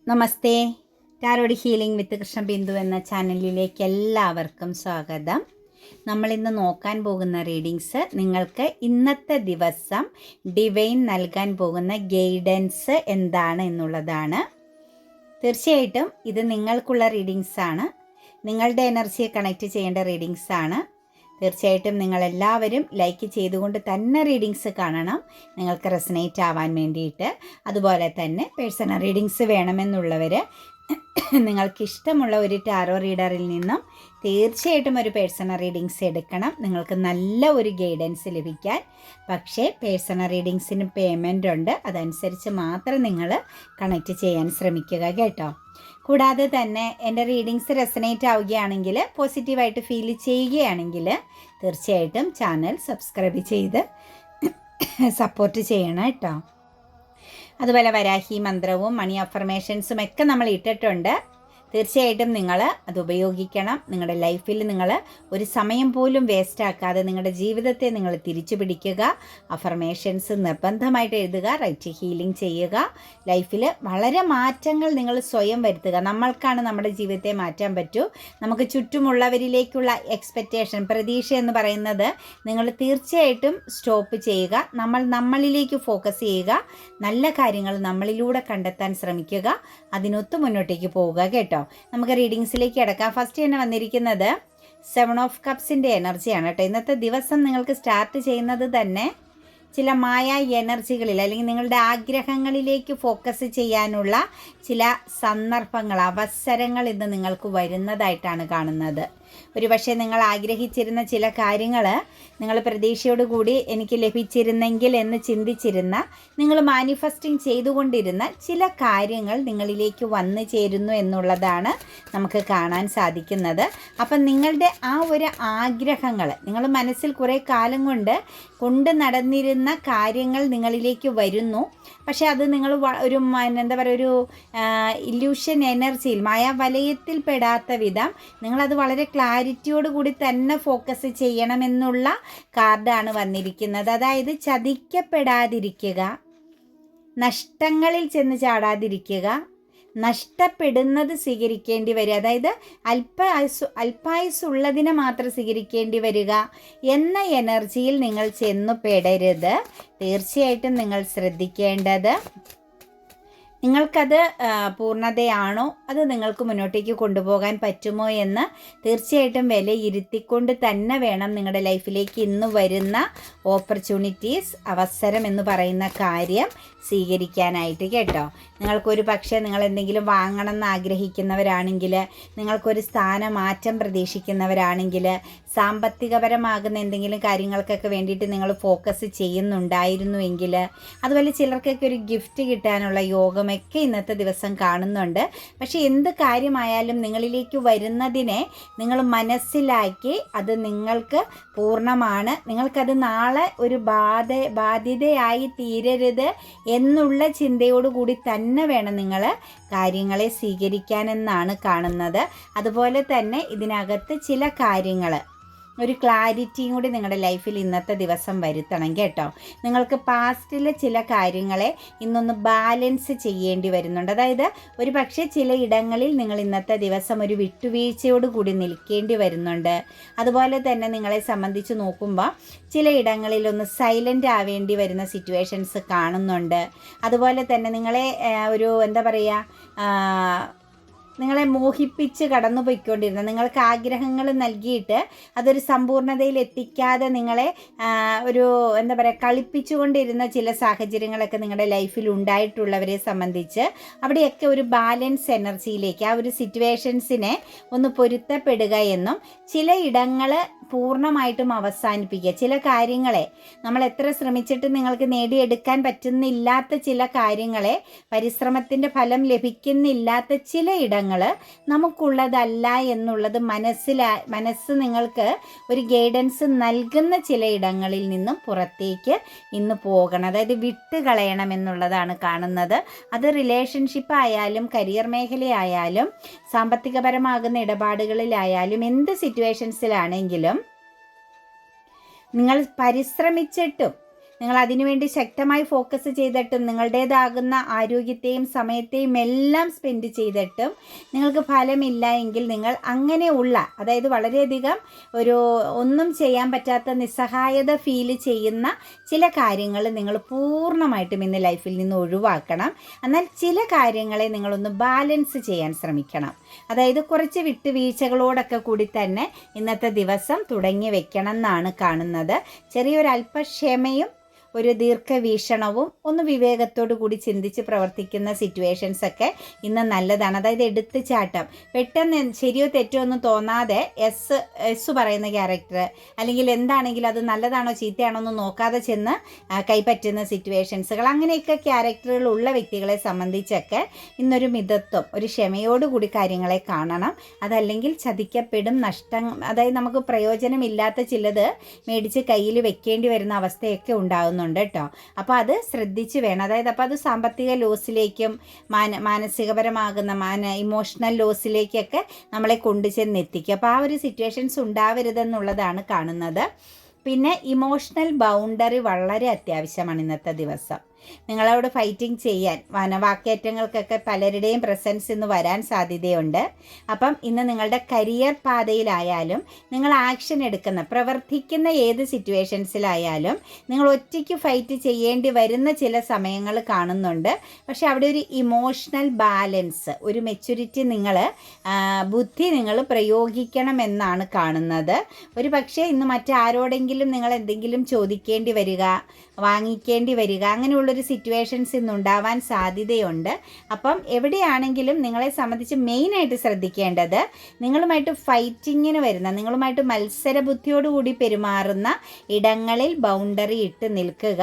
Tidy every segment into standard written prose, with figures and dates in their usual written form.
നമസ്തേ. Tarot healing വിത്ത് കൃഷ്ണ ബിന്ദു എന്ന ചാനലിലേക്ക് എല്ലാവർക്കും സ്വാഗതം. നമ്മളിന്ന് നോക്കാൻ പോകുന്ന റീഡിങ്സ് നിങ്ങൾക്ക് ഇന്നത്തെ ദിവസം ഡിവൈൻ നൽകാൻ പോകുന്ന ഗൈഡൻസ് എന്താണ് എന്നുള്ളതാണ്. തീർച്ചയായിട്ടും ഇത് നിങ്ങൾക്കുള്ള റീഡിങ്സാണ്, നിങ്ങളുടെ എനർജിയെ കണക്റ്റ് ചെയ്യേണ്ട റീഡിങ്സാണ്. തീർച്ചയായിട്ടും നിങ്ങളെല്ലാവരും ലൈക്ക് ചെയ്തുകൊണ്ട് തന്നെ റീഡിങ്സ് കാണണം, നിങ്ങൾക്ക് റെസനേറ്റ് ആവാൻ വേണ്ടിയിട്ട്. അതുപോലെ തന്നെ പേഴ്സണൽ റീഡിങ്സ് വേണമെന്നുള്ളവർ നിങ്ങൾക്കിഷ്ടമുള്ള ഒരു ടാരോ റീഡറിൽ നിന്നും തീർച്ചയായിട്ടും ഒരു പേഴ്സണൽ റീഡിങ്സ് എടുക്കണം, നിങ്ങൾക്ക് നല്ല ഒരു ഗൈഡൻസ് ലഭിക്കാൻ. പക്ഷേ പേഴ്സണൽ റീഡിങ്സിന് പേയ്മെൻ്റ് ഉണ്ട്, അതനുസരിച്ച് മാത്രം നിങ്ങൾ കണക്റ്റ് ചെയ്യാൻ ശ്രമിക്കുക കേട്ടോ. കൂടാതെ തന്നെ എൻ്റെ റീഡിങ്സ് റെസനേറ്റ് ആവുകയാണെങ്കിൽ, പോസിറ്റീവായിട്ട് ഫീൽ ചെയ്യുകയാണെങ്കിൽ തീർച്ചയായിട്ടും ചാനൽ സബ്സ്ക്രൈബ് ചെയ്ത് സപ്പോർട്ട് ചെയ്യണം കേട്ടോ. അതുപോലെ വരാഹി മന്ത്രവും മണി അഫർമേഷൻസും ഒക്കെ നമ്മൾ ഇട്ടിട്ടുണ്ട്. തീർച്ചയായിട്ടും നിങ്ങൾ അത് ഉപയോഗിക്കണം. നിങ്ങളുടെ ലൈഫിൽ നിങ്ങൾ ഒരു സമയം പോലും വേസ്റ്റ് ആക്കാതെ നിങ്ങളുടെ ജീവിതത്തെ നിങ്ങൾ തിരിച്ചു പിടിക്കുക. അഫർമേഷൻസ് നിർബന്ധമായിട്ട് എഴുതുക, റൈറ്റ് ഹീലിംഗ് ചെയ്യുക. ലൈഫിൽ വളരെ മാറ്റങ്ങൾ നിങ്ങൾ സ്വയം വരുത്തുക. നമ്മൾക്കാണ് നമ്മുടെ ജീവിതത്തെ മാറ്റാൻ പറ്റൂ. നമുക്ക് ചുറ്റുമുള്ളവരിലേക്കുള്ള എക്സ്പെക്റ്റേഷൻ, പ്രതീക്ഷ എന്ന് പറയുന്നത് നിങ്ങൾ തീർച്ചയായിട്ടും സ്റ്റോപ്പ് ചെയ്യുക. നമ്മളിലേക്ക് ഫോക്കസ് ചെയ്യുക. നല്ല കാര്യങ്ങൾ നമ്മളിലൂടെ കണ്ടെത്താൻ ശ്രമിക്കുക. അതിനൊത്ത് മുന്നോട്ടേക്ക് പോവുക കേട്ടോ. നമുക്ക് റീഡിങ്സിലേക്ക് കിടക്കാം. ഫസ്റ്റ് തന്നെ വന്നിരിക്കുന്നത് 7 ഓഫ് കപ്സിൻ്റെ എനർജിയാണ് കേട്ടോ. ഇന്നത്തെ ദിവസം നിങ്ങൾക്ക് സ്റ്റാർട്ട് ചെയ്യുന്നത് തന്നെ ചില മായ എനർജികളിൽ അല്ലെങ്കിൽ നിങ്ങളുടെ ആഗ്രഹങ്ങളിലേക്ക് ഫോക്കസ് ചെയ്യാനുള്ള ചില സന്ദർഭങ്ങൾ, അവസരങ്ങൾ ഇന്ന് നിങ്ങൾക്ക് വരുന്നതായിട്ടാണ് കാണുന്നത്. ഒരുപക്ഷെ നിങ്ങൾ ആഗ്രഹിച്ചിരുന്ന ചില കാര്യങ്ങൾ നിങ്ങൾ പ്രതീക്ഷയോടുകൂടി എനിക്ക് ലഭിച്ചിരുന്നെങ്കിൽ എന്ന് ചിന്തിച്ചിരുന്ന, നിങ്ങൾ മാനിഫെസ്റ്റിംഗ് ചെയ്തുകൊണ്ടിരുന്ന ചില കാര്യങ്ങൾ നിങ്ങളിലേക്ക് വന്നു ചേരുന്നു എന്നുള്ളതാണ് നമുക്ക് കാണാൻ സാധിക്കുന്നത്. അപ്പം നിങ്ങളുടെ ആ ഒരു ആഗ്രഹങ്ങൾ, നിങ്ങൾ മനസ്സിൽ കുറേ കാലം കൊണ്ട് നടന്നിരുന്ന കാര്യങ്ങൾ നിങ്ങളിലേക്ക് വരുന്നു. പക്ഷേ അത് നിങ്ങൾ ഒരു എന്താ പറയുക, ഒരു ഇല്യൂഷൻ എനർജിയിൽ, മായാവലയത്തിൽ പെടാത്ത വിധം നിങ്ങളത് വളരെ ക്ലാരിറ്റിയോട് കൂടി തന്നെ ഫോക്കസ് ചെയ്യണമെന്നുള്ള കാർഡാണ് വന്നിരിക്കുന്നത്. അതായത് ചതിക്കപ്പെടാതിരിക്കുക, നഷ്ടങ്ങളിൽ ചെന്ന് ചാടാതിരിക്കുക, നഷ്ടപ്പെടുന്നത് സ്വീകരിക്കേണ്ടി വരിക, അതായത് അല്പായുസുള്ളതിനെ മാത്രം സ്വീകരിക്കേണ്ടി വരിക എന്ന എനർജിയിൽ നിങ്ങൾ ചെന്നു പെടരുത്. തീർച്ചയായിട്ടും നിങ്ങൾ ശ്രദ്ധിക്കേണ്ടത്, നിങ്ങൾക്കത് പൂർണ്ണതയാണോ, അത് നിങ്ങൾക്ക് മുന്നോട്ടേക്ക് കൊണ്ടുപോകാൻ പറ്റുമോ എന്ന് തീർച്ചയായിട്ടും വിലയിരുത്തിക്കൊണ്ട് തന്നെ വേണം നിങ്ങളുടെ ലൈഫിലേക്ക് ഇന്ന് വരുന്ന ഓപ്പർച്യൂണിറ്റീസ്, അവസരം എന്ന് പറയുന്ന കാര്യം സ്വീകരിക്കാനായിട്ട് കേട്ടോ. നിങ്ങൾക്കൊരു പക്ഷേ നിങ്ങൾ എന്തെങ്കിലും വാങ്ങണം എന്ന് ആഗ്രഹിക്കുന്നവരാണെങ്കിൽ, നിങ്ങൾക്കൊരു സ്ഥാനമാറ്റം പ്രതീക്ഷിക്കുന്നവരാണെങ്കിൽ, സാമ്പത്തികപരമാകുന്ന എന്തെങ്കിലും കാര്യങ്ങൾക്കൊക്കെ വേണ്ടിയിട്ട് നിങ്ങൾ ഫോക്കസ് ചെയ്യുന്നുണ്ടായിരുന്നുവെങ്കിൽ, അതുപോലെ ചിലർക്കൊക്കെ ഒരു ഗിഫ്റ്റ് കിട്ടാനുള്ള യോഗമൊക്കെ ഇന്നത്തെ ദിവസം കാണുന്നുണ്ട്. പക്ഷേ എന്ത് കാര്യമായാലും നിങ്ങളിലേക്ക് വരുന്നതിനെ നിങ്ങൾ മനസ്സിലാക്കി അത് നിങ്ങൾക്ക് പൂർണ്ണമാണ്, നിങ്ങൾക്കത് നാളെ ഒരു ബാധ്യതയായി തീരരുത് എന്നുള്ള ചിന്തയോടുകൂടി തന്നെ വേണം നിങ്ങൾ കാര്യങ്ങളെ സ്വീകരിക്കാനെന്നാണ് കാണുന്നത്. അതുപോലെ തന്നെ ഇതിനകത്ത് ചില കാര്യങ്ങൾ, ഒരു ക്ലാരിറ്റിയും കൂടി നിങ്ങളുടെ ലൈഫിൽ ഇന്നത്തെ ദിവസം വരുത്തണം കേട്ടോ. നിങ്ങൾക്ക് പാസ്റ്റിലെ ചില കാര്യങ്ങളെ ഇന്നൊന്ന് ബാലൻസ് ചെയ്യേണ്ടി വരുന്നുണ്ട്. അതായത് ഒരു പക്ഷേ ചില ഇടങ്ങളിൽ നിങ്ങൾ ഇന്നത്തെ ദിവസം ഒരു വിട്ടുവീഴ്ചയോട് കൂടി നിൽക്കേണ്ടി വരുന്നുണ്ട്. അതുപോലെ തന്നെ നിങ്ങളെ സംബന്ധിച്ച് നോക്കുമ്പോൾ ചില ഇടങ്ങളിലൊന്ന് സൈലൻ്റ് ആവേണ്ടി വരുന്ന സിറ്റുവേഷൻസ് കാണുന്നുണ്ട്. അതുപോലെ തന്നെ നിങ്ങളെ ഒരു എന്താ പറയുക, നിങ്ങളെ മോഹിപ്പിച്ച് കടന്നു പോയിക്കൊണ്ടിരുന്ന, നിങ്ങൾക്ക് ആഗ്രഹങ്ങൾ നൽകിയിട്ട് അതൊരു സമ്പൂർണ്ണതയിൽ എത്തിക്കാതെ നിങ്ങളെ ഒരു എന്താ പറയുക കളിപ്പിച്ചുകൊണ്ടിരുന്ന ചില സാഹചര്യങ്ങളൊക്കെ നിങ്ങളുടെ ലൈഫിൽ ഉണ്ടായിട്ടുള്ളവരെ സംബന്ധിച്ച് അവിടെയൊക്കെ ഒരു ബാലൻസ് എനർജിയിലേക്ക്, ആ ഒരു സിറ്റുവേഷൻസിനെ ഒന്ന് പൊരുത്തപ്പെടുക എന്നും, ചില ഇടങ്ങൾ പൂർണ്ണമായിട്ടും അവസാനിപ്പിക്കുക, ചില കാര്യങ്ങളെ നമ്മൾ എത്ര ശ്രമിച്ചിട്ട് നിങ്ങൾക്ക് നേടിയെടുക്കാൻ പറ്റുന്നില്ലാത്ത ചില കാര്യങ്ങളെ, പരിശ്രമത്തിൻ്റെ ഫലം ലഭിക്കുന്നില്ലാത്ത ചില ഇടങ്ങൾ നമുക്കുള്ളതല്ല എന്നുള്ളത് മനസ്സ് നിങ്ങൾക്ക് ഒരു ഗൈഡൻസ് നൽകുന്ന ചില ഇടങ്ങളിൽ നിന്നും പുറത്തേക്ക് ഇന്ന് പോകണം, അതായത് വിട്ട് കളയണം എന്നുള്ളതാണ് കാണുന്നത്. അത് റിലേഷൻഷിപ്പ് ആയാലും കരിയർ മേഖലയായാലും സാമ്പത്തികപരമാകുന്ന ഇടപാടുകളിലായാലും എന്ത് സിറ്റുവേഷൻസിലാണെങ്കിലും നിങ്ങൾ പരിശ്രമിച്ചിട്ടും നിങ്ങൾ അതിനുവേണ്ടി ശക്തമായി ഫോക്കസ് ചെയ്തിട്ടും നിങ്ങളുടേതാകുന്ന ആരോഗ്യത്തെയും സമയത്തെയും എല്ലാം സ്പെൻഡ് ചെയ്തിട്ടും നിങ്ങൾക്ക് ഫലമില്ല എങ്കിൽ നിങ്ങൾ അങ്ങനെയുള്ള, അതായത് വളരെയധികം ഒന്നും ചെയ്യാൻ പറ്റാത്ത നിസ്സഹായത ഫീൽ ചെയ്യുന്ന ചില കാര്യങ്ങൾ നിങ്ങൾ പൂർണ്ണമായിട്ടും ഇന്ന് ലൈഫിൽ നിന്ന് ഒഴിവാക്കണം. എന്നാൽ ചില കാര്യങ്ങളെ നിങ്ങളൊന്ന് ബാലൻസ് ചെയ്യാൻ ശ്രമിക്കണം. അതായത് കുറച്ച് വിട്ടുവീഴ്ചകളോടൊക്കെ കൂടി തന്നെ ഇന്നത്തെ ദിവസം തുടങ്ങി വെക്കണം എന്നാണ് കാണുന്നത്. ചെറിയൊരല്പക്ഷമയും ഒരു ദീർഘവീക്ഷണവും ഒന്ന് വിവേകത്തോടു കൂടി ചിന്തിച്ച് പ്രവർത്തിക്കുന്ന സിറ്റുവേഷൻസൊക്കെ ഇന്ന് നല്ലതാണ്. അതായത് എടുത്തുചാട്ടം, പെട്ടെന്ന് ശരിയോ തെറ്റോ ഒന്നും തോന്നാതെ എസ് പറയുന്ന ക്യാരക്ടർ, അല്ലെങ്കിൽ എന്താണെങ്കിലും അത് നല്ലതാണോ ചീത്തയാണോ എന്ന് നോക്കാതെ ചെന്ന് കൈപ്പറ്റുന്ന സിറ്റുവേഷൻസുകൾ, അങ്ങനെയൊക്കെ ക്യാരക്ടറുകൾ ഉള്ള വ്യക്തികളെ സംബന്ധിച്ചൊക്കെ ഇന്നൊരു മിതത്വം, ഒരു ക്ഷമയോടുകൂടി കാര്യങ്ങളെ കാണണം. അതല്ലെങ്കിൽ ചതിക്കപ്പെടും, നഷ്ടം, അതായത് നമുക്ക് പ്രയോജനമില്ലാത്ത ചിലത് മേടിച്ച് കയ്യിൽ വെക്കേണ്ടി വരുന്ന അവസ്ഥയൊക്കെ ഉണ്ടാകുന്നു കേട്ടോ. അപ്പോൾ അത് ശ്രദ്ധിച്ച് വേണം. അതായത് അപ്പോൾ അത് സാമ്പത്തിക ലോസിലേക്കും മാനസികപരമാകുന്ന ഇമോഷണൽ ലോസിലേക്കൊക്കെ നമ്മളെ കൊണ്ടുചെന്ന് എത്തിക്കും. അപ്പോൾ ആ ഒരു സിറ്റുവേഷൻസ് ഉണ്ടാവരുതെന്നുള്ളതാണ് കാണുന്നത്. പിന്നെ ഇമോഷണൽ ബൗണ്ടറി വളരെ അത്യാവശ്യമാണ് ഇന്നത്തെ ദിവസം. നിങ്ങളോട് ഫൈറ്റിംഗ് ചെയ്യാൻ വാക്കേറ്റങ്ങൾക്കൊക്കെ പലരുടെയും പ്രസൻസ് ഇന്ന് വരാൻ സാധ്യതയുണ്ട്. അപ്പം ഇന്ന് നിങ്ങളുടെ കരിയർ പാതയിലായാലും നിങ്ങൾ ആക്ഷൻ എടുക്കുന്ന പ്രവർത്തിക്കുന്ന ഏത് സിറ്റുവേഷൻസിലായാലും നിങ്ങൾ ഒറ്റയ്ക്ക് ഫൈറ്റ് ചെയ്യേണ്ടി വരുന്ന ചില സമയങ്ങൾ കാണുന്നുണ്ട്. പക്ഷെ അവിടെ ഒരു ഇമോഷണൽ ബാലൻസ്, ഒരു മെച്യൂരിറ്റി ബുദ്ധി നിങ്ങൾ പ്രയോഗിക്കണമെന്നാണ് കാണുന്നത്. ഒരു പക്ഷേ ഇന്ന് മറ്റാരോടെങ്കിലും നിങ്ങൾ എന്തെങ്കിലും ചോദിക്കേണ്ടി വരിക, വാങ്ങിക്കേണ്ടി വരിക, അങ്ങനെയുള്ളൊരു സിറ്റുവേഷൻസ് ഇന്നുണ്ടാവാൻ സാധ്യതയുണ്ട്. അപ്പം എവിടെയാണെങ്കിലും നിങ്ങളെ സംബന്ധിച്ച് മെയിനായിട്ട് ശ്രദ്ധിക്കേണ്ടത് നിങ്ങളുമായിട്ട് ഫൈറ്റിങ്ങിന് വരുന്ന, നിങ്ങളുമായിട്ട് മത്സര ബുദ്ധിയോടുകൂടി പെരുമാറുന്ന ഇടങ്ങളിൽ ബൗണ്ടറി ഇട്ട് നിൽക്കുക.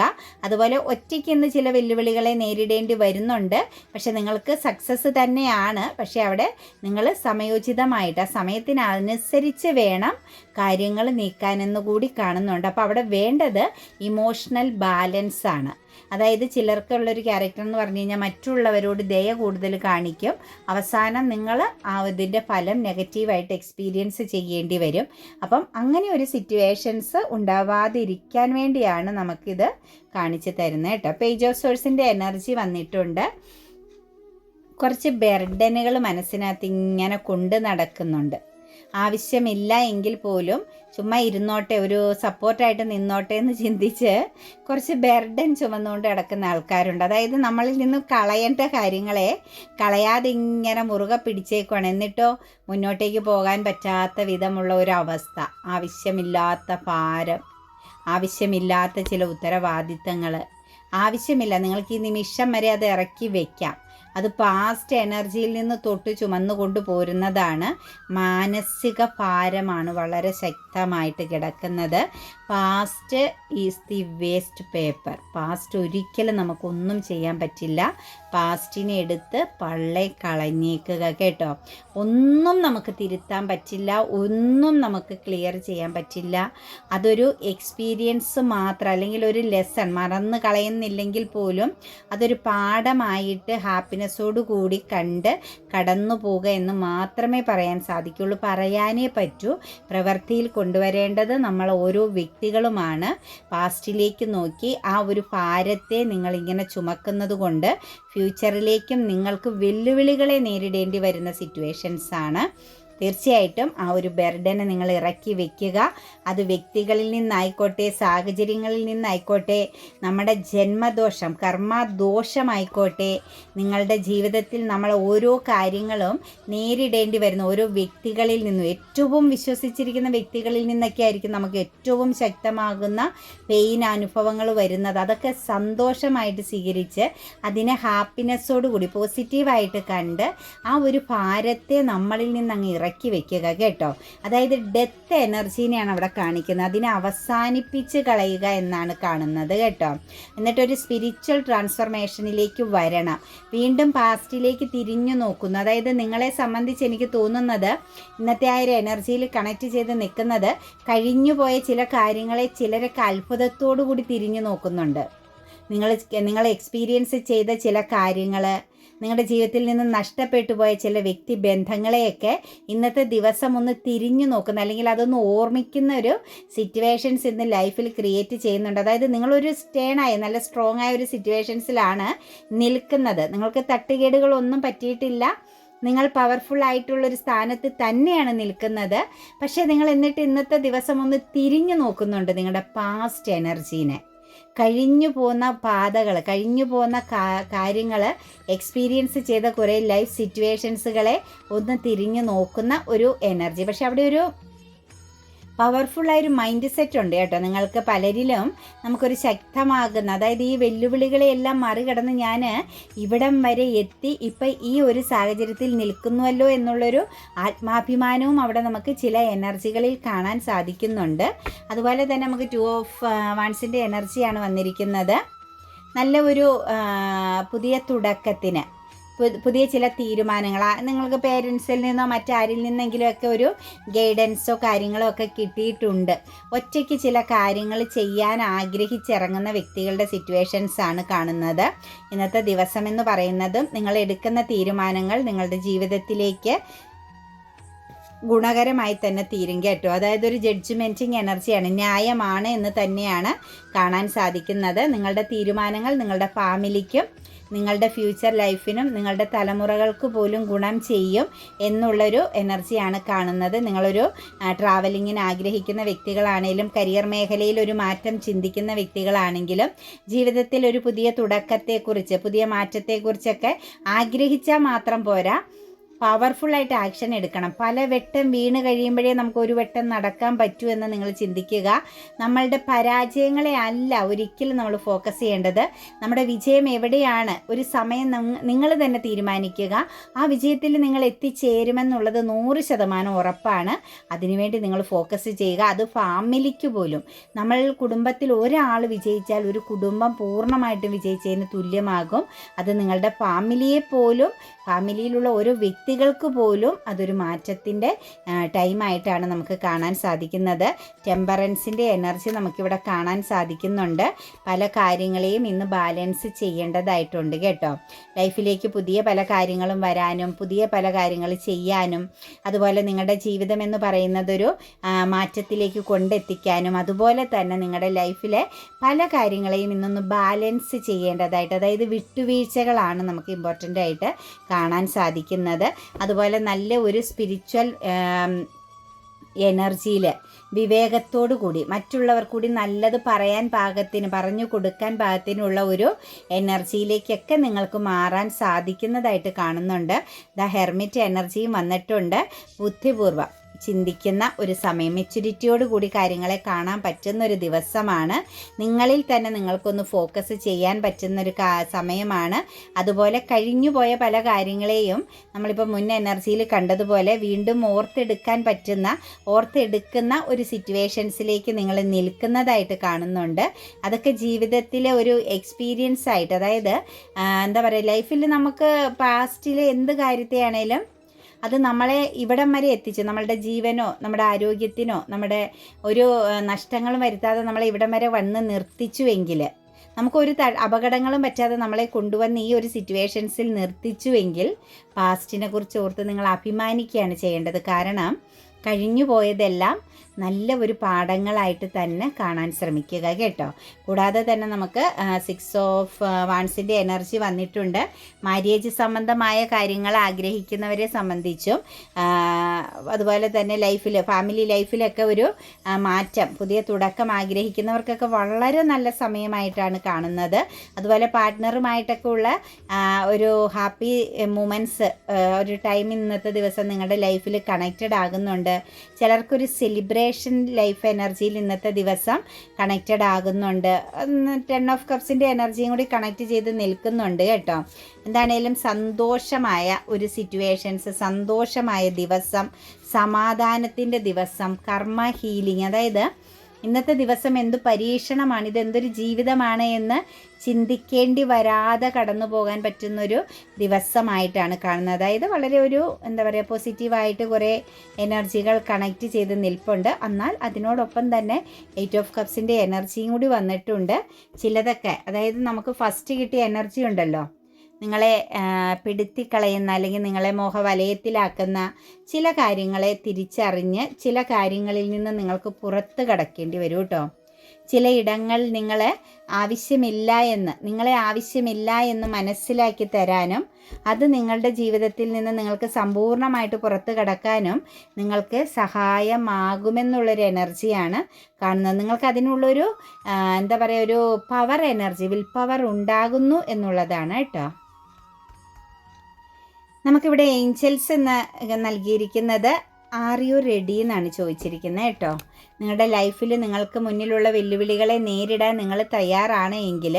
അതുപോലെ ഒറ്റയ്ക്ക് ഇന്ന് ചില വെല്ലുവിളികളെ നേരിടേണ്ടി വരുന്നുണ്ട്. പക്ഷെ നിങ്ങൾക്ക് സക്സസ് തന്നെയാണ്. പക്ഷെ അവിടെ നിങ്ങൾ സമയോചിതമായിട്ട് ആ സമയത്തിനനുസരിച്ച് വേണം കാര്യങ്ങൾ നീക്കാനെന്ന് കൂടി കാണുന്നുണ്ട്. അപ്പോൾ അവിടെ വേണ്ടത് ഇമോഷണൽ ബാലൻസ് ആണ്. അതായത് ചിലർക്കുള്ളൊരു ക്യാരക്ടർ എന്ന് പറഞ്ഞു കഴിഞ്ഞാൽ മറ്റുള്ളവരോട് ദയ കൂടുതൽ കാണിക്കും. അവസാനം നിങ്ങൾ ഇതിൻ്റെ ഫലം നെഗറ്റീവായിട്ട് എക്സ്പീരിയൻസ് ചെയ്യേണ്ടി വരും. അപ്പം അങ്ങനെ ഒരു സിറ്റുവേഷൻസ് ഉണ്ടാവാതിരിക്കാൻ വേണ്ടിയാണ് നമുക്കിത് കാണിച്ചു തരുന്നത് കേട്ടോ. പേജ് ഓഫ് സോഴ്സിൻ്റെ എനർജി വന്നിട്ടുണ്ട്. കുറച്ച് ബെർഡനുകൾ മനസ്സിനകത്ത് ഇങ്ങനെ കൊണ്ട് നടക്കുന്നുണ്ട്. ആവശ്യമില്ല എങ്കിൽ പോലും ചുമ്മാ ഇരുന്നോട്ടെ, ഒരു സപ്പോർട്ടായിട്ട് നിന്നോട്ടെ എന്ന് ചിന്തിച്ച് കുറച്ച് ബെർഡൻ ചുമന്നുകൊണ്ട് കിടക്കുന്ന ആൾക്കാരുണ്ട്. അതായത് നമ്മളിൽ നിന്ന് കളയേണ്ട കാര്യങ്ങളെ കളയാതെ ഇങ്ങനെ മുറുകെ പിടിച്ചേക്കുവാണ്. എന്നിട്ടോ മുന്നോട്ടേക്ക് പോകാൻ പറ്റാത്ത വിധമുള്ള ഒരു അവസ്ഥ, ആവശ്യമില്ലാത്ത ഭാരം, ആവശ്യമില്ലാത്ത ചില ഉത്തരവാദിത്തങ്ങൾ, ആവശ്യമില്ല. നിങ്ങൾക്ക് ഈ നിമിഷം വരെ അത് ഇറക്കി വയ്ക്കാം. അത് പാസ്റ്റ് എനർജിയിൽ നിന്ന് തൊട്ട് ചുമന്നുകൊണ്ട് പോരുന്നതാണ്. മാനസിക ഭാരമാണ് വളരെ ശക്തമായിട്ട് കിടക്കുന്നത്. Past is the waste paper. Past ഒരിക്കലും നമുക്കൊന്നും ചെയ്യാൻ പറ്റില്ല. പാസ്റ്റിനെ എടുത്ത് പള്ളേ കളഞ്ഞേക്കുക കേട്ടോ. ഒന്നും നമുക്ക് തിരുത്താൻ പറ്റില്ല, ഒന്നും നമുക്ക് ക്ലിയർ ചെയ്യാൻ പറ്റില്ല. അതൊരു എക്സ്പീരിയൻസ് മാത്രം, അല്ലെങ്കിൽ ഒരു ലെസൺ, മറന്നു കളയുന്നില്ലെങ്കിൽ പോലും അതൊരു പാഠമായിട്ട് ഹാപ്പിനെസ്സോടുകൂടി കണ്ട് കടന്നു പോവുക എന്ന് മാത്രമേ പറയാൻ സാധിക്കുള്ളൂ. പറയാനേ പറ്റൂ. പ്രവൃത്തിയിൽ കൊണ്ടുവരേണ്ടത് നമ്മൾ ഓരോ വ്യക്തികളുമാണ്. പാസ്റ്റിലേക്ക് നോക്കി ആ ഒരു ഭാരത്തെ നിങ്ങളിങ്ങനെ ചുമക്കുന്നത് കൊണ്ട് ഫ്യൂച്ചറിലേക്കും നിങ്ങൾക്ക് വെല്ലുവിളികളെ നേരിടേണ്ടി വരുന്ന സിറ്റുവേഷൻസാണ്. തീർച്ചയായിട്ടും ആ ഒരു ബർഡനെ നിങ്ങൾ ഇറക്കി വെക്കുക. അത് വ്യക്തികളിൽ നിന്നായിക്കോട്ടെ, സാഹചര്യങ്ങളിൽ നിന്നായിക്കോട്ടെ, നമ്മുടെ ജന്മദോഷം, കർമ്മദോഷമായിക്കോട്ടെ, നിങ്ങളുടെ ജീവിതത്തിൽ നമ്മൾ ഓരോ കാര്യങ്ങളും നേരിടേണ്ടി വരുന്ന ഓരോ വ്യക്തികളിൽ നിന്നും, ഏറ്റവും വിശ്വസിച്ചിരിക്കുന്ന വ്യക്തികളിൽ നിന്നൊക്കെ ആയിരിക്കും നമുക്ക് ഏറ്റവും ശക്തമാകുന്ന പെയിൻ അനുഭവങ്ങൾ വരുന്നത്. അതൊക്കെ സന്തോഷമായിട്ട് സ്വീകരിച്ച് അതിനെ ഹാപ്പിനെസ്സോടുകൂടി പോസിറ്റീവായിട്ട് കണ്ട് ആ ഒരു ഭാരത്തെ നമ്മളിൽ നിന്ന് അങ്ങ് ഇറക്കി വെക്കുക കേട്ടോ. അതായത് ഡെത്ത് എനർജീനെയാണ് അവിടെ കാണിക്കുന്നത്. അതിനെ അവസാനിപ്പിച്ച് കളയുക എന്നാണ് കാണുന്നത് കേട്ടോ. എന്നിട്ടൊരു സ്പിരിച്വൽ ട്രാൻസ്ഫർമേഷനിലേക്ക് വരണം. വീണ്ടും പാസ്റ്റിലേക്ക് തിരിഞ്ഞു നോക്കുന്നു. അതായത് നിങ്ങളെ സംബന്ധിച്ച് എനിക്ക് തോന്നുന്നത് ഇന്നത്തെ ആ ഒരു എനർജിയിൽ കണക്ട് ചെയ്ത് നിൽക്കുന്നത് കഴിഞ്ഞുപോയ ചില കാര്യങ്ങളെ ചിലരൊക്കെ അത്ഭുതത്തോടു കൂടി തിരിഞ്ഞു നോക്കുന്നുണ്ട്. നിങ്ങൾ എക്സ്പീരിയൻസ് ചെയ്ത ചില കാര്യങ്ങൾ, നിങ്ങളുടെ ജീവിതത്തിൽ നിന്ന് നഷ്ടപ്പെട്ടു പോയ ചില വ്യക്തി ബന്ധങ്ങളെയൊക്കെ ഇന്നത്തെ ദിവസം ഒന്ന് തിരിഞ്ഞു നോക്കുന്ന, അല്ലെങ്കിൽ അതൊന്ന് ഓർമ്മിക്കുന്ന ഒരു സിറ്റുവേഷൻസ് ഇന്ന് ലൈഫിൽ ക്രിയേറ്റ് ചെയ്യുന്നുണ്ട്. അതായത് നിങ്ങളൊരു സ്റ്റേണായ നല്ല സ്ട്രോങ് ആയ ഒരു സിറ്റുവേഷൻസിലാണ് നിൽക്കുന്നത്. നിങ്ങൾക്ക് തട്ടുകേടുകളൊന്നും പറ്റിയിട്ടില്ല. നിങ്ങൾ പവർഫുൾ ആയിട്ടുള്ളൊരു സ്ഥാനത്ത് തന്നെയാണ് നിൽക്കുന്നത്. പക്ഷേ നിങ്ങൾ എന്നിട്ട് ഇന്നത്തെ ദിവസം ഒന്ന് തിരിഞ്ഞു നോക്കുന്നുണ്ട് നിങ്ങളുടെ പാസ്റ്റ് എനർജീനെ. കഴിഞ്ഞു പോകുന്ന പാതകൾ, കഴിഞ്ഞു പോകുന്ന കാര്യങ്ങൾ, എക്സ്പീരിയൻസ് ചെയ്ത കുറേ ലൈഫ് സിറ്റുവേഷൻസുകളെ ഒന്ന് തിരിഞ്ഞു നോക്കുന്ന ഒരു എനർജി. പക്ഷെ അവിടെ ഒരു പവർഫുള്ളായൊരു മൈൻഡ് സെറ്റ് ഉണ്ട് കേട്ടോ നിങ്ങൾക്ക് പലരിലും. നമുക്കൊരു ശക്തമാകുന്ന, അതായത് ഈ വെല്ലുവിളികളെയെല്ലാം മറികടന്ന് ഞാൻ ഇവിടം വരെ എത്തി, ഇപ്പം ഈ ഒരു സാഹചര്യത്തിൽ നിൽക്കുന്നുവല്ലോ എന്നുള്ളൊരു ആത്മാഭിമാനവും അവിടെ നമുക്ക് ചില എനർജികളിൽ കാണാൻ സാധിക്കുന്നുണ്ട്. അതുപോലെ തന്നെ നമുക്ക് 2 ഓഫ് വാൻസിൻ്റെ എനർജിയാണ് വന്നിരിക്കുന്നത്. നല്ല ഒരു പുതിയ തുടക്കത്തിന്, പുതിയ ചില തീരുമാനങ്ങൾ, നിങ്ങൾക്ക് പേരൻസിൽ നിന്നോ മറ്റാരിൽ നിന്നെങ്കിലുമൊക്കെ ഒരു ഗൈഡൻസോ കാര്യങ്ങളോ ഒക്കെ കിട്ടിയിട്ടുണ്ട്. ഒറ്റയ്ക്ക് ചില കാര്യങ്ങൾ ചെയ്യാൻ ആഗ്രഹിച്ചിറങ്ങുന്ന വ്യക്തികളുടെ സിറ്റുവേഷൻസാണ് കാണുന്നത്. ഇന്നത്തെ ദിവസം എന്ന് പറയുന്നതും നിങ്ങൾ എടുക്കുന്ന തീരുമാനങ്ങൾ നിങ്ങളുടെ ജീവിതത്തിലേക്ക് ഗുണകരമായി തന്നെ തീരും കേട്ടോ. അതായത് ഒരു ജഡ്ജ്മെൻറ്റിങ് എനർജിയാണ്, ന്യായമാണ് എന്ന് തന്നെയാണ് കാണാൻ സാധിക്കുന്നത്. നിങ്ങളുടെ തീരുമാനങ്ങൾ നിങ്ങളുടെ ഫാമിലിക്കും നിങ്ങളുടെ ഫ്യൂച്ചർ ലൈഫിനും നിങ്ങളുടെ തലമുറകൾക്ക് പോലും ഗുണം ചെയ്യും എന്നുള്ളൊരു എനർജിയാണ് കാണുന്നത്. നിങ്ങളൊരു ട്രാവലിങ്ങിന് ആഗ്രഹിക്കുന്ന വ്യക്തികളാണെങ്കിലും, കരിയർ മേഖലയിൽ ഒരു മാറ്റം ചിന്തിക്കുന്ന വ്യക്തികളാണെങ്കിലും, ജീവിതത്തിൽ ഒരു പുതിയ തുടക്കത്തെക്കുറിച്ച്, പുതിയ മാറ്റത്തെക്കുറിച്ചൊക്കെ ആഗ്രഹിച്ചാൽ മാത്രം പോരാ, പവർഫുള്ളായിട്ട് ആക്ഷൻ എടുക്കണം. പല വെട്ടം വീണ് കഴിയുമ്പോഴേ നമുക്ക് ഒരു വെട്ടം നടക്കാൻ പറ്റൂ എന്ന് നിങ്ങൾ ചിന്തിക്കുക. നമ്മളുടെ പരാജയങ്ങളെ അല്ല ഒരിക്കലും നമ്മൾ ഫോക്കസ് ചെയ്യേണ്ടത്. നമ്മുടെ വിജയം എവിടെയാണ്, ഒരു സമയം നിങ്ങൾ തന്നെ തീരുമാനിക്കുക. ആ വിജയത്തിൽ നിങ്ങൾ എത്തിച്ചേരുമെന്നുള്ളത് 100% ഉറപ്പാണ്. അതിനുവേണ്ടി നിങ്ങൾ ഫോക്കസ് ചെയ്യുക. അത് ഫാമിലിക്ക് പോലും, നമ്മൾ കുടുംബത്തിൽ ഒരാൾ വിജയിച്ചാൽ ഒരു കുടുംബം പൂർണ്ണമായിട്ടും വിജയിച്ചതിന് തുല്യമാകും. അത് നിങ്ങളുടെ ഫാമിലിയെ പോലും, ഫാമിലിയിലുള്ള ഓരോ വ്യക്തികൾക്ക് പോലും അതൊരു മാറ്റത്തിൻ്റെ ടൈമായിട്ടാണ് നമുക്ക് കാണാൻ സാധിക്കുന്നത്. ടെമ്പറൻസിൻ്റെ എനർജി നമുക്കിവിടെ കാണാൻ സാധിക്കുന്നുണ്ട്. പല കാര്യങ്ങളെയും ഇന്ന് ബാലൻസ് ചെയ്യേണ്ടതായിട്ടുണ്ട് കേട്ടോ. ലൈഫിലേക്ക് പുതിയ പല കാര്യങ്ങളും വരാനും പുതിയ പല കാര്യങ്ങൾ ചെയ്യാനും, അതുപോലെ നിങ്ങളുടെ ജീവിതം എന്ന് പറയുന്നതൊരു മാറ്റത്തിലേക്ക് കൊണ്ടെത്തിക്കാനും, അതുപോലെ തന്നെ നിങ്ങളുടെ ലൈഫിലെ പല കാര്യങ്ങളെയും ഇന്നൊന്ന് ബാലൻസ് ചെയ്യേണ്ടതായിട്ട്, അതായത് വിട്ടുവീഴ്ചകളാണ് നമുക്ക് ഇമ്പോർട്ടൻ്റ് ആയിട്ട് കാണാൻ സാധിക്കുന്നത്. അതുപോലെ നല്ല ഒരു സ്പിരിച്വൽ എനർജിയിൽ വിവേകത്തോടു കൂടി മറ്റുള്ളവർ കൂടി നല്ലത് പറയാൻ പാകത്തിന്, പറഞ്ഞു കൊടുക്കാൻ പാകത്തിനുള്ള ഒരു എനർജിയിലേക്കൊക്കെ നിങ്ങൾക്ക് മാറാൻ സാധിക്കുന്നതായിട്ട് കാണുന്നുണ്ട്. ദ ഹെർമിറ്റ് എനർജിയും വന്നിട്ടുണ്ട്. ബുദ്ധിപൂർവ്വം ചിന്തിക്കുന്ന ഒരു സമയം, മെച്യൂരിറ്റിയോട് കൂടി കാര്യങ്ങളെ കാണാൻ പറ്റുന്നൊരു ദിവസമാണ്. നിങ്ങളിൽ തന്നെ നിങ്ങൾക്കൊന്ന് ഫോക്കസ് ചെയ്യാൻ പറ്റുന്നൊരു സമയമാണ്. അതുപോലെ കഴിഞ്ഞുപോയ പല കാര്യങ്ങളെയും നമ്മളിപ്പോൾ മുൻ എനർജിയിൽ കണ്ടതുപോലെ വീണ്ടും ഓർത്തെടുക്കുന്ന ഒരു സിറ്റുവേഷൻസിലേക്ക് നിങ്ങൾ നിൽക്കുന്നതായിട്ട് കാണുന്നുണ്ട്. അതൊക്കെ ജീവിതത്തിലെ ഒരു എക്സ്പീരിയൻസ് ആയിട്ട്, അതായത് എന്താ പറയുക, ലൈഫിൽ നമുക്ക് പാസ്റ്റിലെ എന്ത് കാര്യത്തെയാണേലും അത് നമ്മളെ ഇവിടം വരെ എത്തിച്ച്, നമ്മളുടെ ജീവനോ നമ്മുടെ ആരോഗ്യത്തിനോ നമ്മുടെ ഒരു നഷ്ടങ്ങളും വരുത്താതെ നമ്മളെ ഇവിടം വരെ വന്ന് നിർത്തിച്ചുവെങ്കിൽ, നമുക്കൊരു അപകടങ്ങളും പറ്റാതെ നമ്മളെ കൊണ്ടുവന്ന് ഈ ഒരു സിറ്റുവേഷൻസിൽ നിർത്തിച്ചുവെങ്കിൽ പാസ്റ്റിനെ കുറിച്ച് ഓർത്ത് നിങ്ങൾ അഭിമാനിക്കുകയാണ് ചെയ്യേണ്ടത്. കാരണം കഴിഞ്ഞു പോയതെല്ലാം നല്ല ഒരു പാഠങ്ങളായിട്ട് തന്നെ കാണാൻ ശ്രമിക്കുക കേട്ടോ. കൂടാതെ തന്നെ നമുക്ക് 6 ഓഫ് വാൻസിൻ്റെ എനർജി വന്നിട്ടുണ്ട്. മാര്യേജ് സംബന്ധമായ കാര്യങ്ങൾ ആഗ്രഹിക്കുന്നവരെ സംബന്ധിച്ചും, അതുപോലെ തന്നെ ഫാമിലി ലൈഫിലൊക്കെ ഒരു മാറ്റം, പുതിയ തുടക്കം ആഗ്രഹിക്കുന്നവർക്കൊക്കെ വളരെ നല്ല സമയമായിട്ടാണ് കാണുന്നത്. അതുപോലെ പാർട്ട്ണറുമായിട്ടൊക്കെ ഉള്ള ഒരു ഹാപ്പി മൊമെൻറ്റ്സ്, ഒരു ടൈം ഇന്നത്തെ ദിവസം നിങ്ങളുടെ ലൈഫിൽ കണക്റ്റഡ് ആകുന്നുണ്ട്. ചിലർക്കൊരു സെലിബ്രേഷൻ ലൈഫ് എനർജിയിൽ ഇന്നത്തെ ദിവസം കണക്റ്റഡ് ആകുന്നുണ്ട്. 10 ഓഫ് കപ്സിൻ്റെ എനർജിയും കൂടി കണക്റ്റ് ചെയ്ത് നിൽക്കുന്നുണ്ട് കേട്ടോ. എന്താണേലും സന്തോഷമായ ഒരു സിറ്റുവേഷൻസ്, സന്തോഷമായ ദിവസം, സമാധാനത്തിൻ്റെ ദിവസം, കർമ്മ ഹീലിംഗ്, അതായത് ഇന്നത്തെ ദിവസം എന്തു പരീക്ഷണമാണ്, ഇതെന്തൊരു ജീവിതമാണ് എന്ന് ചിന്തിക്കേണ്ടി വരാതെ കടന്നു പോകാൻ പറ്റുന്നൊരു ദിവസമായിട്ടാണ് കാണുന്നത്. അതായത് വളരെ ഒരു എന്താ പറയുക, പോസിറ്റീവായിട്ട് കുറേ എനർജികൾ കണക്റ്റ് ചെയ്ത് നിൽപ്പുണ്ട്. എന്നാൽ അതിനോടൊപ്പം തന്നെ 8 ഓഫ് കപ്സിൻ്റെ എനർജിയും കൂടി വന്നിട്ടുണ്ട്. ചിലതൊക്കെ, അതായത് നമുക്ക് ഫസ്റ്റ് കിട്ടിയ എനർജി ഉണ്ടല്ലോ, നിങ്ങളെ പിടുത്തിക്കളയുന്ന അല്ലെങ്കിൽ നിങ്ങളെ മോഹവലയത്തിലാക്കുന്ന ചില കാര്യങ്ങളെ തിരിച്ചറിഞ്ഞ് ചില കാര്യങ്ങളിൽ നിന്ന് നിങ്ങൾക്ക് പുറത്ത് കടക്കേണ്ടി വരും കേട്ടോ. ചിലയിടങ്ങൾ നിങ്ങളെ ആവശ്യമില്ല എന്ന് മനസ്സിലാക്കി തരാനും അത് നിങ്ങളുടെ ജീവിതത്തിൽ നിന്ന് നിങ്ങൾക്ക് സമ്പൂർണ്ണമായിട്ട് പുറത്ത് കടക്കാനും നിങ്ങൾക്ക് സഹായമാകുമെന്നുള്ളൊരു എനർജിയാണ് കാണുന്നത്. നിങ്ങൾക്ക് അതിനുള്ളൊരു എന്താ പറയുക, ഒരു പവർ എനർജി, വിൽ പവർ ഉണ്ടാകുന്നു എന്നുള്ളതാണ് കേട്ടോ. നമുക്കിവിടെ ഏഞ്ചൽസ് എന്ന് നൽകിയിരിക്കുന്നത് ആർ യു റെഡി എന്നാണ് ചോദിച്ചിരിക്കുന്നത് കേട്ടോ. നിങ്ങളുടെ ലൈഫിൽ നിങ്ങൾക്ക് മുന്നിലുള്ള വെല്ലുവിളികളെ നേരിടാൻ നിങ്ങൾ തയ്യാറാണ് എങ്കിൽ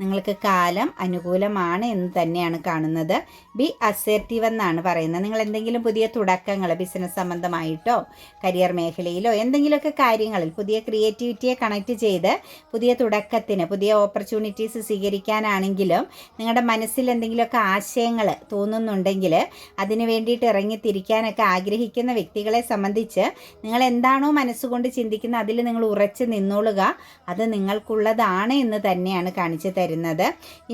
നിങ്ങൾക്ക് കാലം അനുകൂലമാണ് എന്ന് തന്നെയാണ് കാണുന്നത്. ബി അസേർട്ടീവ് എന്നാണ് പറയുന്നത്. നിങ്ങൾ എന്തെങ്കിലും പുതിയ തുടക്കങ്ങൾ ബിസിനസ് സംബന്ധമായിട്ടോ കരിയർ മേഖലയിലോ എന്തെങ്കിലുമൊക്കെ കാര്യങ്ങളിൽ പുതിയ ക്രിയേറ്റിവിറ്റിയെ കണക്ട് ചെയ്ത് പുതിയ തുടക്കത്തിന് പുതിയ ഓപ്പർച്യൂണിറ്റീസ് സ്വീകരിക്കാനാണെങ്കിലും നിങ്ങളുടെ മനസ്സിൽ എന്തെങ്കിലുമൊക്കെ ആശയങ്ങൾ തോന്നുന്നുണ്ടെങ്കിൽ അതിന് വേണ്ടിയിട്ട് ഇറങ്ങിത്തിരിക്കാനൊക്കെ ആഗ്രഹിക്കുന്ന വ്യക്തികളെ സംബന്ധിച്ച് നിങ്ങൾ എന്താണോ മനസ്സുകൊണ്ട് ചിന്തിക്കുന്നത് അതിൽ നിങ്ങൾ ഉറച്ചു നിന്നോളുക. അത് നിങ്ങൾക്കുള്ളതാണ് എന്ന് തന്നെയാണ് കാണിച്ചു തരുന്നത്.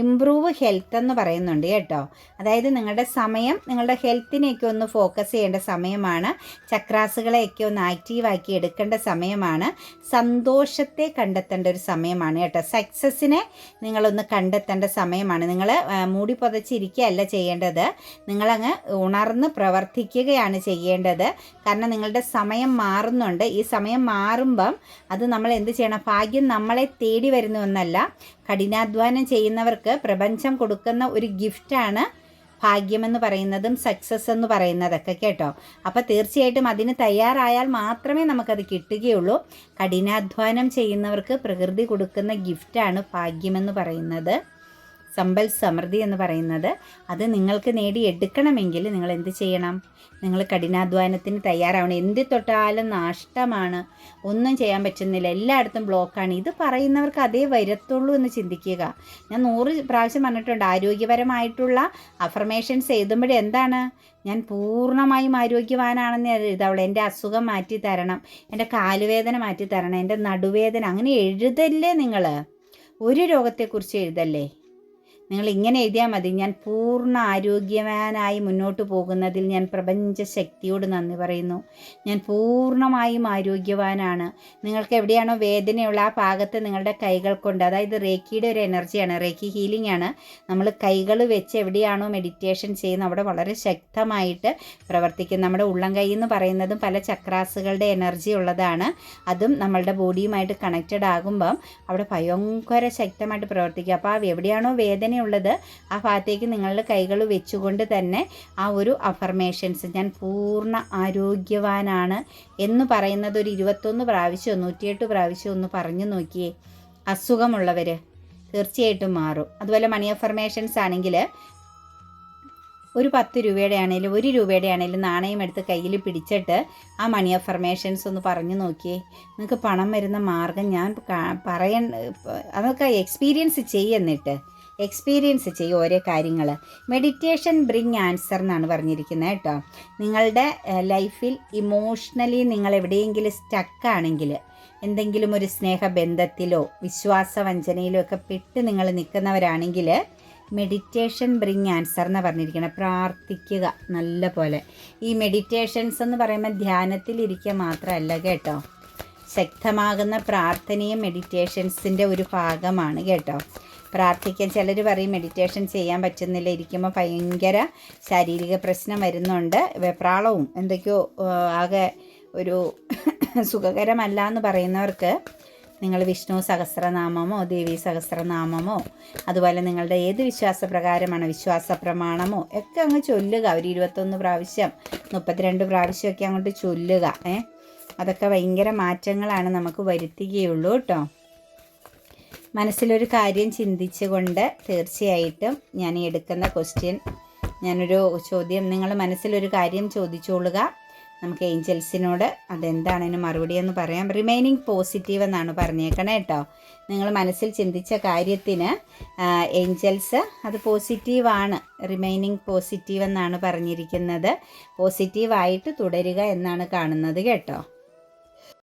ഇംപ്രൂവ് ഹെൽത്ത് എന്ന് പറയുന്നുണ്ട് കേട്ടോ. അതായത് നിങ്ങളുടെ സമയം നിങ്ങളുടെ ഹെൽത്തിനെയൊക്കെ ഒന്ന് ഫോക്കസ് ചെയ്യേണ്ട സമയമാണ്. ചക്രാസുകളെയൊക്കെ ഒന്ന് ആക്റ്റീവാക്കി എടുക്കേണ്ട സമയമാണ്. സന്തോഷത്തെ കണ്ടെത്തേണ്ട ഒരു സമയമാണ് കേട്ടോ. സക്സസ്സിനെ നിങ്ങളൊന്ന് കണ്ടെത്തേണ്ട സമയമാണ്. നിങ്ങൾ മൂടി പുതച്ചിരിക്കുകയല്ല ചെയ്യേണ്ടത്, നിങ്ങളങ്ങ് ഉണർന്ന് പ്രവർത്തിക്കുകയാണ് ചെയ്യേണ്ടത്. കാരണം നിങ്ങളുടെ സമയം മാറുന്നുണ്ട്. ഈ സമയം മാറുമ്പം അത് നമ്മൾ എന്ത് ചെയ്യണം? ഭാഗ്യം നമ്മളെ തേടി വരുന്ന ഒന്നല്ല, കഠിനാധ്വാനം ചെയ്യുന്നവർക്ക് പ്രപഞ്ചം കൊടുക്കുന്ന ഒരു ഗിഫ്റ്റാണ് ഭാഗ്യമെന്ന് പറയുന്നതും സക്സസ് എന്ന് പറയുന്നതൊക്കെ കേട്ടോ. അപ്പോൾ തീർച്ചയായിട്ടും അതിന് തയ്യാറായാൽ മാത്രമേ നമുക്കത് കിട്ടുകയുള്ളൂ. കഠിനാധ്വാനം ചെയ്യുന്നവർക്ക് പ്രകൃതി കൊടുക്കുന്ന ഗിഫ്റ്റാണ് ഭാഗ്യമെന്ന് പറയുന്നത്, സമ്പൽ സമൃദ്ധി എന്ന് പറയുന്നത്. അത് നിങ്ങൾക്ക് നേടിയെടുക്കണമെങ്കിൽ നിങ്ങൾ എന്ത് ചെയ്യണം? നിങ്ങൾ കഠിനാധ്വാനത്തിന് തയ്യാറാവണം. എന്ത് തൊട്ടാലും നഷ്ടമാണ്, ഒന്നും ചെയ്യാൻ പറ്റുന്നില്ല, എല്ലായിടത്തും ബ്ലോക്കാണ്. ഇത് പറയുന്നവർക്ക് അതേ വരത്തുള്ളൂ എന്ന് ചിന്തിക്കുക. ഞാൻ 100 പ്രാവശ്യം പറഞ്ഞിട്ടുണ്ട്, ആരോഗ്യപരമായിട്ടുള്ള അഫർമേഷൻസ് എഴുതുമ്പോഴേ എന്താണ്, ഞാൻ പൂർണ്ണമായും ആരോഗ്യവാനാണെന്ന് എഴുതാവുള്ളൂ. എൻ്റെ അസുഖം മാറ്റി തരണം, എൻ്റെ കാലുവേദന മാറ്റി തരണം, എൻ്റെ നടുവേദന, അങ്ങനെ എഴുതല്ലേ നിങ്ങൾ. ഒരു രോഗത്തെക്കുറിച്ച് എഴുതല്ലേ. നിങ്ങൾ ഇങ്ങനെ എഴുതിയാൽ മതി, ഞാൻ പൂർണ്ണ ആരോഗ്യവാനായി മുന്നോട്ട് പോകുന്നതിൽ ഞാൻ പ്രപഞ്ച ശക്തിയോട് നന്ദി പറയുന്നു. ഞാൻ പൂർണ്ണമായും ആരോഗ്യവാനാണ്. നിങ്ങൾക്ക് എവിടെയാണോ വേദനയുള്ള ആ ഭാഗത്ത് നിങ്ങളുടെ കൈകൾ കൊണ്ട്, അതായത് റേക്കിയുടെ ഒരു എനർജിയാണ്, റേക്കി ഹീലിംഗ് ആണ്. നമ്മൾ കൈകൾ വെച്ച് എവിടെയാണോ മെഡിറ്റേഷൻ ചെയ്യുന്നത് അവിടെ വളരെ ശക്തമായിട്ട് പ്രവർത്തിക്കും. നമ്മുടെ ഉള്ളം കൈ എന്ന് പറയുന്നതും പല ചക്രാസുകളുടെ എനർജി ഉള്ളതാണ്. അതും നമ്മളുടെ ബോഡിയുമായിട്ട് കണക്റ്റഡ് ആകുമ്പം അവിടെ ഭയങ്കര ശക്തമായിട്ട് പ്രവർത്തിക്കും. അപ്പോൾ എവിടെയാണോ വേദന ഉള്ളത് ആ ഭാഗത്തേക്ക് നിങ്ങളുടെ കൈകൾ വെച്ചുകൊണ്ട് തന്നെ ആ ഒരു അഫർമേഷൻസ്, ഞാൻ പൂർണ്ണ ആരോഗ്യവാനാണ് എന്ന് പറയുന്നത് ഒരു 21 പ്രാവശ്യമോ 108 പ്രാവശ്യമോ ഒന്ന് പറഞ്ഞു നോക്കിയേ. അസുഖമുള്ളവർ തീർച്ചയായിട്ടും മാറും. അതുപോലെ മണി അഫർമേഷൻസ് ആണെങ്കിൽ ഒരു 10 രൂപയുടെ ആണെങ്കിലും 1 രൂപയുടെ ആണെങ്കിലും നാണയം എടുത്ത് കയ്യിൽ പിടിച്ചിട്ട് ആ മണി അഫർമേഷൻസ് ഒന്ന് പറഞ്ഞു നോക്കിയേ. നിങ്ങൾക്ക് പണം വരുന്ന മാർഗം ഞാൻ അതൊക്കെ എക്സ്പീരിയൻസ് ചെയ്യും ഓരോ കാര്യങ്ങൾ. മെഡിറ്റേഷൻ ബ്രിങ് ആൻസർ എന്നാണ് പറഞ്ഞിരിക്കുന്നത് കേട്ടോ. നിങ്ങളുടെ ലൈഫിൽ ഇമോഷണലി നിങ്ങൾ എവിടെയെങ്കിലും സ്റ്റക്കാണെങ്കിൽ, എന്തെങ്കിലും ഒരു സ്നേഹബന്ധത്തിലോ വിശ്വാസവഞ്ചനയിലോ ഒക്കെ പെട്ട് നിങ്ങൾ നിൽക്കുന്നവരാണെങ്കിൽ മെഡിറ്റേഷൻ ബ്രിങ് ആൻസർ എന്ന് പറഞ്ഞിരിക്കണം. പ്രാർത്ഥിക്കുക നല്ല പോലെ. ഈ മെഡിറ്റേഷൻസ് എന്ന് പറയുമ്പോൾ ധ്യാനത്തിലിരിക്കുക മാത്രമല്ല കേട്ടോ, ശക്തമാകുന്ന പ്രാർത്ഥനയും മെഡിറ്റേഷൻസിൻ്റെ ഒരു ഭാഗമാണ് കേട്ടോ. പ്രാർത്ഥിക്കാൻ ചിലർ പറയും മെഡിറ്റേഷൻ ചെയ്യാൻ പറ്റുന്നില്ല, ഇരിക്കുമ്പോൾ ഭയങ്കര ശാരീരിക പ്രശ്നം വരുന്നുണ്ട്, വെപ്രാളവും എന്തൊക്കെയോ ആകെ ഒരു സുഖകരമല്ല എന്ന് പറയുന്നവർക്ക് നിങ്ങൾ വിഷ്ണു സഹസ്രനാമമോ ദേവി സഹസ്രനാമമോ അതുപോലെ നിങ്ങളുടെ ഏത് വിശ്വാസപ്രകാരമാണ് വിശ്വാസ പ്രമാണമോ ഒക്കെ അങ്ങ് ചൊല്ലുക. ഒരു 21 പ്രാവശ്യം 32 പ്രാവശ്യമൊക്കെ അങ്ങോട്ട് ചൊല്ലുക. അതൊക്കെ ഭയങ്കര മാറ്റങ്ങളാണ് നമുക്ക് വരുത്തുകയുള്ളൂ കേട്ടോ. മനസ്സിലൊരു കാര്യം ചിന്തിച്ചുകൊണ്ട് തീർച്ചയായിട്ടും ഞാൻ എടുക്കുന്ന ഞാനൊരു ചോദ്യം, നിങ്ങൾ മനസ്സിലൊരു കാര്യം ചോദിച്ചോളുക. നമുക്ക് ഏഞ്ചൽസിനോട് അതെന്താണെന്ന് മറുപടി എന്ന് പറയാം. റിമൈനിങ് പോസിറ്റീവ് എന്നാണ് പറഞ്ഞേക്കണേ കേട്ടോ. നിങ്ങൾ മനസ്സിൽ ചിന്തിച്ച കാര്യത്തിന് ഏഞ്ചൽസ് അത് പോസിറ്റീവാണ്, റിമൈനിങ് പോസിറ്റീവ് എന്നാണ് പറഞ്ഞിരിക്കുന്നത്. പോസിറ്റീവായിട്ട് തുടരുക എന്നാണ് കാണുന്നത് കേട്ടോ.